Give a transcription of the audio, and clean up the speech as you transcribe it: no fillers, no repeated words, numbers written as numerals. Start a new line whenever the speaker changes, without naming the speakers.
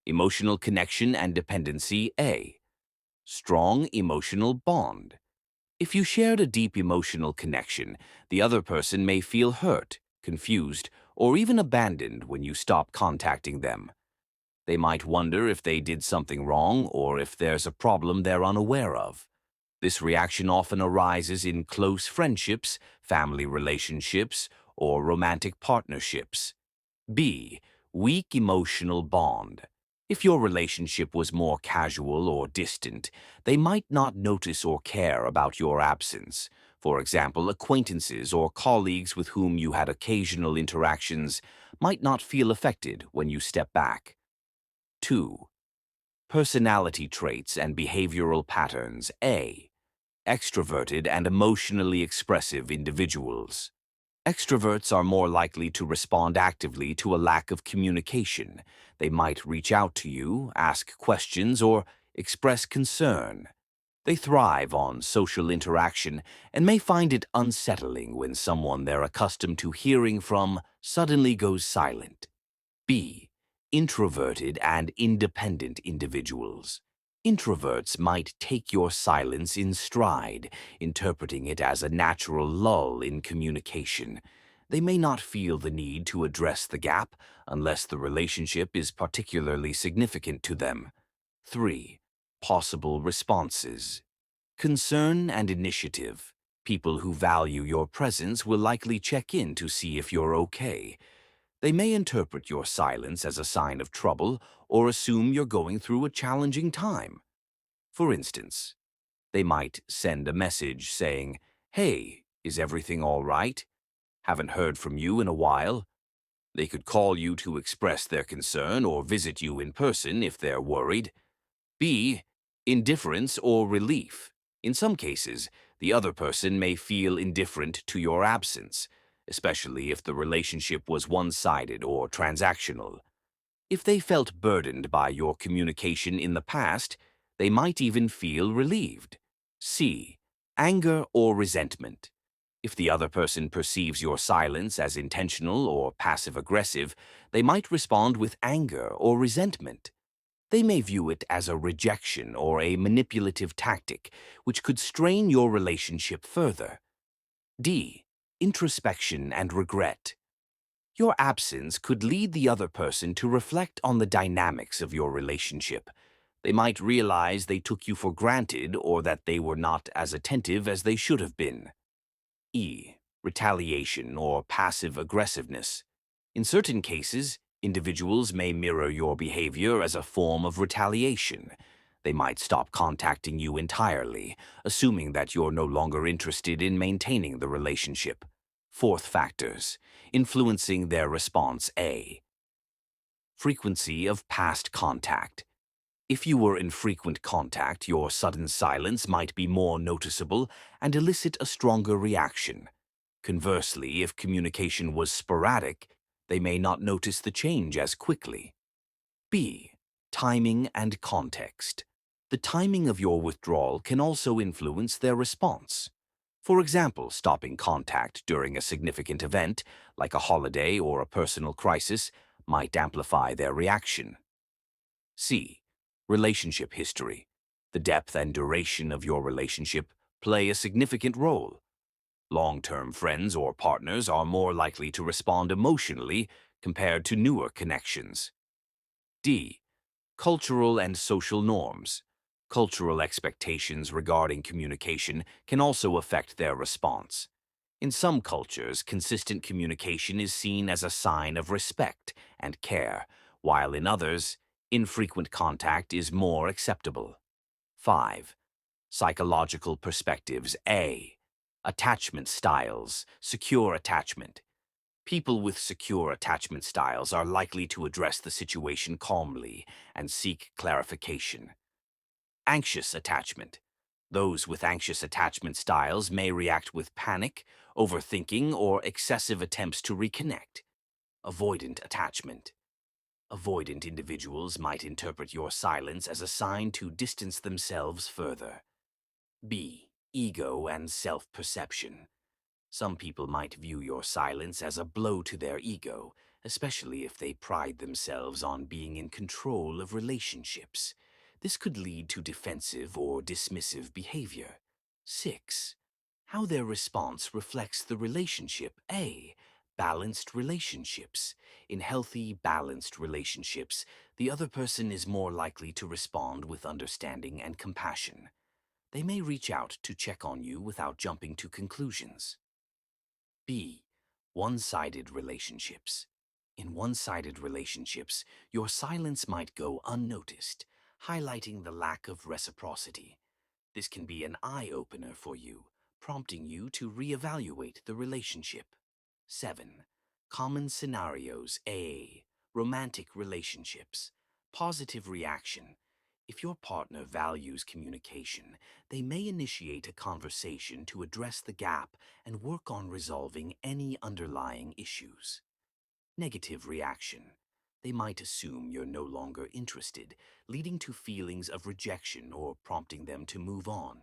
Emotional connection and dependency A. Strong emotional bond. If you shared a deep emotional connection, the other person may feel hurt, confused, or even abandoned when you stop contacting them. They might wonder if they did something wrong or if there's a problem they're unaware of. This reaction often arises in close friendships, family relationships, or romantic partnerships. B. Weak emotional bond. If your relationship was more casual or distant, they might not notice or care about your absence. For example, acquaintances or colleagues with whom you had occasional interactions might not feel affected when you step back. 2. Personality traits and behavioral patterns. A. Extroverted and emotionally expressive individuals. Extroverts are more likely to respond actively to a lack of communication. They might reach out to you, ask questions, or express concern. They thrive on social interaction and may find it unsettling when someone they're accustomed to hearing from suddenly goes silent. B. Introverted and independent individuals. Introverts might take your silence in stride, interpreting it as a natural lull in communication. They may not feel the need to address the gap unless the relationship is particularly significant to them. 3. Possible responses. Concern and initiative. People who value your presence will likely check in to see if you're okay. They may interpret your silence as a sign of trouble or assume you're going through a challenging time. For instance, they might send a message saying, "Hey, is everything all right? Haven't heard from you in a while." They could call you to express their concern or visit you in person if they're worried. B. Indifference or relief. In some cases, the other person may feel indifferent to your absence, especially if the relationship was one-sided or transactional. If they felt burdened by your communication in the past, they might even feel relieved. C. Anger or resentment. If the other person perceives your silence as intentional or passive-aggressive, they might respond with anger or resentment. They may view it as a rejection or a manipulative tactic, which could strain your relationship further. D. Introspection and regret. Your absence could lead the other person to reflect on the dynamics of your relationship. They might realize they took you for granted or that they were not as attentive as they should have been. E. Retaliation or passive aggressiveness. In certain cases, individuals may mirror your behavior as a form of retaliation. They might stop contacting you entirely, assuming that you're no longer interested in maintaining the relationship. Fourth factors, influencing their response. A. Frequency of past contact. If you were in frequent contact, your sudden silence might be more noticeable and elicit a stronger reaction. Conversely, if communication was sporadic, they may not notice the change as quickly. B. Timing and context. The timing of your withdrawal can also influence their response. For example, stopping contact during a significant event, like a holiday or a personal crisis, might amplify their reaction. C. Relationship history. The depth and duration of your relationship play a significant role. Long-term friends or partners are more likely to respond emotionally compared to newer connections. D. Cultural and social norms. Cultural expectations regarding communication can also affect their response. In some cultures, consistent communication is seen as a sign of respect and care, while in others, infrequent contact is more acceptable. 5. Psychological perspectives. A. Attachment styles. Secure attachment. People with secure attachment styles are likely to address the situation calmly and seek clarification. Anxious attachment. Those with anxious attachment styles may react with panic, overthinking, or excessive attempts to reconnect. Avoidant attachment. Avoidant individuals might interpret your silence as a sign to distance themselves further. B. Ego and self-perception. Some people might view your silence as a blow to their ego. especially if they pride themselves on being in control of relationships. This could lead to defensive or dismissive behavior. 6. How their response reflects the relationship. A. Balanced relationships. In healthy, balanced relationships, the other person is more likely to respond with understanding and compassion. They may reach out to check on you without jumping to conclusions. B. One-sided relationships. In one-sided relationships, your silence might go unnoticed, highlighting the lack of reciprocity. This can be an eye-opener for you, prompting you to reevaluate the relationship. 7. Common scenarios. A. Romantic relationships. Positive reaction. If your partner values communication, they may initiate a conversation to address the gap and work on resolving any underlying issues. Negative reaction. They might assume you're no longer interested, leading to feelings of rejection or prompting them to move on.